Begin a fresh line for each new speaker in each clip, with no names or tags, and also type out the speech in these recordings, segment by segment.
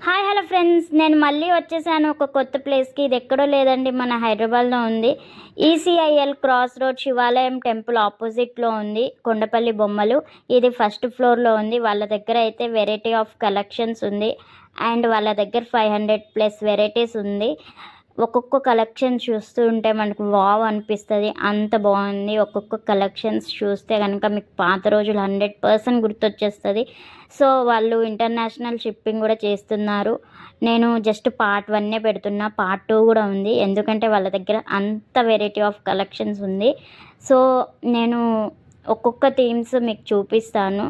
Hi hello friends, నేను మళ్ళీ వచ్చేసాను ఒక కొత్త ప్లేస్కి. ఇది ఎక్కడో లేదండి, మన హైదరాబాద్లో ఉంది. ఈసీఐఎల్ క్రాస్ రోడ్ శివాలయం టెంపుల్ ఆపోజిట్లో ఉంది. కొండపల్లి బొమ్మలు. ఇది ఫస్ట్ ఫ్లోర్లో ఉంది. వాళ్ళ దగ్గర అయితే వెరైటీ ఆఫ్ కలెక్షన్స్ ఉంది. అండ్ వాళ్ళ దగ్గర 500+ వెరైటీస్ ఉంది. ఒక్కొక్క కలెక్షన్ చూస్తూ ఉంటే మనకు వావ్ అనిపిస్తుంది. అంత బాగుంది. ఒక్కొక్క కలెక్షన్స్ చూస్తే కనుక మీకు పాత రోజులు 100% గుర్తొచ్చేస్తుంది. సో వాళ్ళు ఇంటర్నేషనల్ షిప్పింగ్ కూడా చేస్తున్నారు. నేను జస్ట్ పార్ట్ 1 పెడుతున్నా. పార్ట్ 2 కూడా ఉంది, ఎందుకంటే వాళ్ళ దగ్గర అంత వెరైటీ ఆఫ్ కలెక్షన్స్ ఉంది. సో నేను ఒక్కొక్క థీమ్స్ మీకు చూపిస్తాను.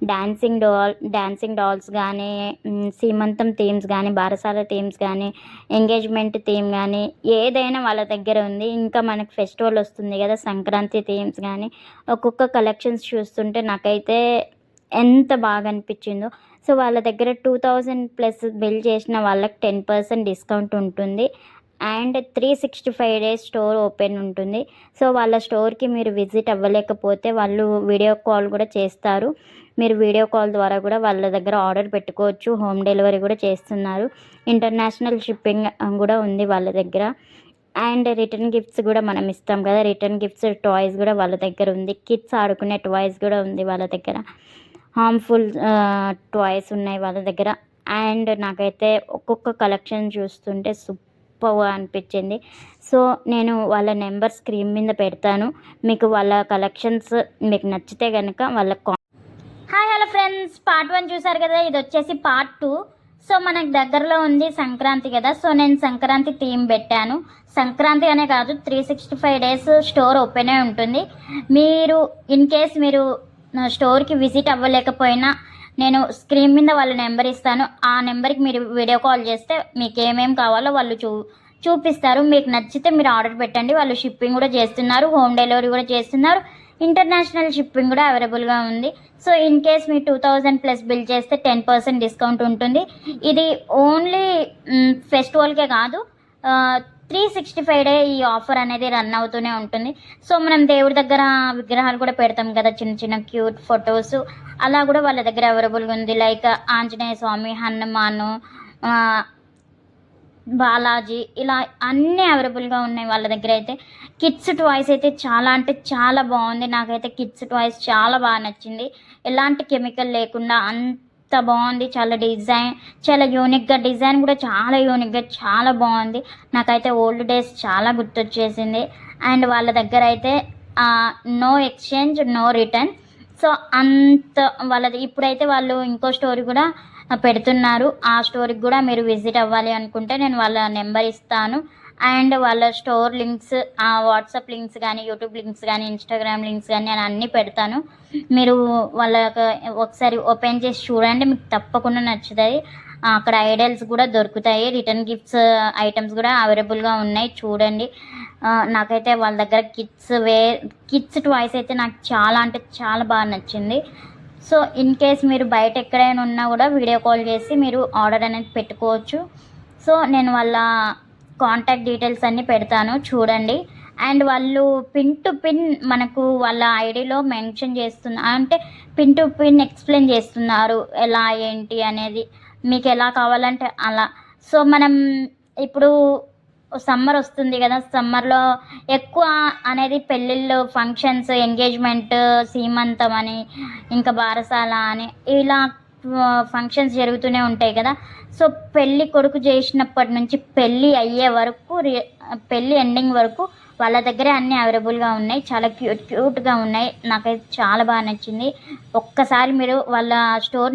డాన్సింగ్ డాల్స్ కానీ, సీమంతం థీమ్స్ కానీ, బారసాల థీమ్స్ కానీ, ఎంగేజ్మెంట్ థీమ్ కానీ, ఏదైనా వాళ్ళ దగ్గర ఉంది. ఇంకా మనకు ఫెస్టివల్ వస్తుంది కదా, సంక్రాంతి థీమ్స్ కానీ, ఒక్కొక్క కలెక్షన్స్ చూస్తుంటే నాకైతే ఎంత బాగా అనిపించిందో. సో వాళ్ళ దగ్గర 2000+ బిల్ చేసిన వాళ్ళకి 10% డిస్కౌంట్ ఉంటుంది. అండ్ 365 డేస్ స్టోర్ ఓపెన్ ఉంటుంది. సో వాళ్ళ స్టోర్కి మీరు విజిట్ అవ్వలేకపోతే వాళ్ళు వీడియో కాల్ కూడా చేస్తారు. మీరు వీడియో కాల్ ద్వారా కూడా వాళ్ళ దగ్గర ఆర్డర్ పెట్టుకోవచ్చు. హోమ్ డెలివరీ కూడా చేస్తున్నారు. ఇంటర్నేషనల్ షిప్పింగ్ కూడా ఉంది వాళ్ళ దగ్గర. అండ్ రిటర్న్ గిఫ్ట్స్ కూడా మనం ఇస్తాం కదా, రిటర్న్ గిఫ్ట్స్ టాయ్స్ కూడా వాళ్ళ దగ్గర ఉంది. కిడ్స్ ఆడుకునే టాయ్స్ కూడా ఉంది వాళ్ళ దగ్గర. హార్మ్ఫుల్ టాయ్స్ ఉన్నాయి వాళ్ళ దగ్గర. అండ్ నాకైతే ఒక్కొక్క కలెక్షన్ చూస్తుంటే సూపర్గా అనిపించింది. సో నేను వాళ్ళ నెంబర్ స్క్రీన్ మీద పెడతాను. మీకు వాళ్ళ కలెక్షన్స్ మీకు నచ్చితే కనుక హాయ్ హలో ఫ్రెండ్స్, పార్ట్ 1 చూసారు కదా, ఇది వచ్చేసి పార్ట్ 2. సో మనకు దగ్గరలో ఉంది సంక్రాంతి కదా, సో నేను సంక్రాంతి థీమ్ పెట్టాను. సంక్రాంతి అనే కాదు, 365 డేస్ స్టోర్ ఓపెనే ఉంటుంది. మీరు ఇన్ కేస్ మీరు స్టోర్కి విజిట్ అవ్వలేకపోయినా నేను స్క్రీన్ మీద వాళ్ళ నెంబర్ ఇస్తాను. ఆ నెంబర్కి మీరు వీడియో కాల్ చేస్తే మీకు ఏమేమి కావాలో వాళ్ళు చూపిస్తారు. మీకు నచ్చితే మీరు ఆర్డర్ పెట్టండి. వాళ్ళు షిప్పింగ్ కూడా చేస్తున్నారు, హోమ్ డెలివరీ కూడా చేస్తున్నారు. ఇంటర్నేషనల్ షిప్పింగ్ కూడా అవైలబుల్గా ఉంది. సో ఇన్ కేస్ మీరు 2000+ బిల్ చేస్తే 10% డిస్కౌంట్ ఉంటుంది. ఇది ఓన్లీ ఫెస్టివల్కే కాదు, 365 డే ఈ ఆఫర్ అనేది రన్ అవుతూనే ఉంటుంది. సో మనం దేవుడి దగ్గర విగ్రహాలు కూడా పెడతాం కదా, చిన్న చిన్న క్యూట్ ఫొటోస్, అలా కూడా వాళ్ళ దగ్గర అవైలబుల్గా ఉంది. లైక్ ఆంజనేయ స్వామి, హనుమాను, బాలాజీ, ఇలా అన్నీ అవైలబుల్గా ఉన్నాయి వాళ్ళ దగ్గర. అయితే కిడ్స్ టాయ్స్ అయితే చాలా అంటే చాలా బాగుంది. నాకైతే కిడ్స్ టాయ్స్ చాలా బాగా నచ్చింది. ఎలాంటి కెమికల్ లేకుండా అంత బాగుంది. చాలా యూనిక్గా, డిజైన్ కూడా చాలా యూనిక్గా చాలా బాగుంది. నాకైతే ఓల్డ్ డేస్ చాలా గుర్తొచ్చేసింది. అండ్ వాళ్ళ దగ్గర అయితే no exchange, no return. So అంత వాళ్ళది. ఇప్పుడైతే వాళ్ళు ఇంకో స్టోరీ కూడా పెడుతున్నారు. ఆ స్టోరీకి కూడా మీరు విజిట్ అవ్వాలి అనుకుంటే నేను వాళ్ళ నెంబర్ ఇస్తాను. అండ్ వాళ్ళ స్టోర్ లింక్స్, వాట్సాప్ లింక్స్ కానీ, యూట్యూబ్ లింక్స్ కానీ, ఇన్స్టాగ్రామ్ లింక్స్ కానీ నేను అన్నీ పెడతాను. మీరు వాళ్ళకి ఒకసారి ఓపెన్ చేసి చూడండి, మీకు తప్పకుండా నచ్చుతాయి. అక్కడ ఐడల్స్ కూడా దొరుకుతాయి. రిటర్న్ గిఫ్ట్స్ ఐటమ్స్ కూడా అవైలబుల్గా ఉన్నాయి, చూడండి. నాకైతే వాళ్ళ దగ్గర కిడ్స్ టాయ్స్ అయితే నాకు చాలా అంటే చాలా బాగా నచ్చింది. సో ఇన్ కేస్ మీరు బయట ఎక్కడైనా ఉన్నా కూడా వీడియో కాల్ చేసి మీరు ఆర్డర్ అనేది పెట్టుకోవచ్చు. సో నేను వాళ్ళ కాంటాక్ట్ డీటెయిల్స్ అన్నీ పెడతాను, చూడండి. అండ్ వాళ్ళు పిన్ టు పిన్ మనకు వాళ్ళ ఐడిలో మెన్షన్ చేస్తున్నారు, అంటే పిన్ టు పిన్ ఎక్స్ప్లెయిన్ చేస్తున్నారు ఎలా ఏంటి అనేది, మీకు ఎలా కావాలంటే అలా. సో మనం ఇప్పుడు సమ్మర్ వస్తుంది కదా, సమ్మర్లో ఎక్కువ అనేది పెళ్ళిళ్ళు, ఫంక్షన్స్, ఎంగేజ్మెంట్, సీమంతం అని, ఇంకా బారసాల అని, ఇలా ఫంక్షన్స్ జరుగుతూనే ఉంటాయి కదా. సో పెళ్ళి కొడుకు చేసినప్పటి నుంచి పెళ్ళి అయ్యే వరకు, పెళ్ళి ఎండింగ్ వరకు వాళ్ళ దగ్గరే అన్నీ అవైలబుల్గా ఉన్నాయి. చాలా క్యూట్గా ఉన్నాయి. నాకైతే చాలా బాగా నచ్చింది. ఒక్కసారి మీరు వాళ్ళ స్టోర్